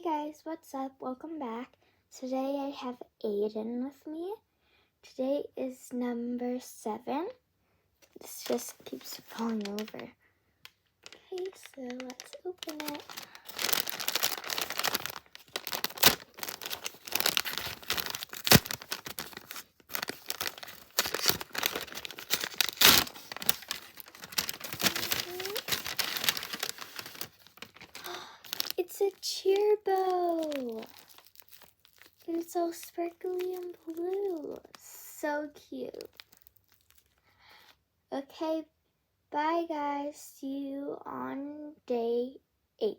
guys, what's up? Welcome back. Today I have Aiden with me. Today is number 7. This just keeps falling over. Okay, so let's open it. It's a cheer bow. It's so sparkly and blue. So cute. Okay, bye guys. See you on day 8.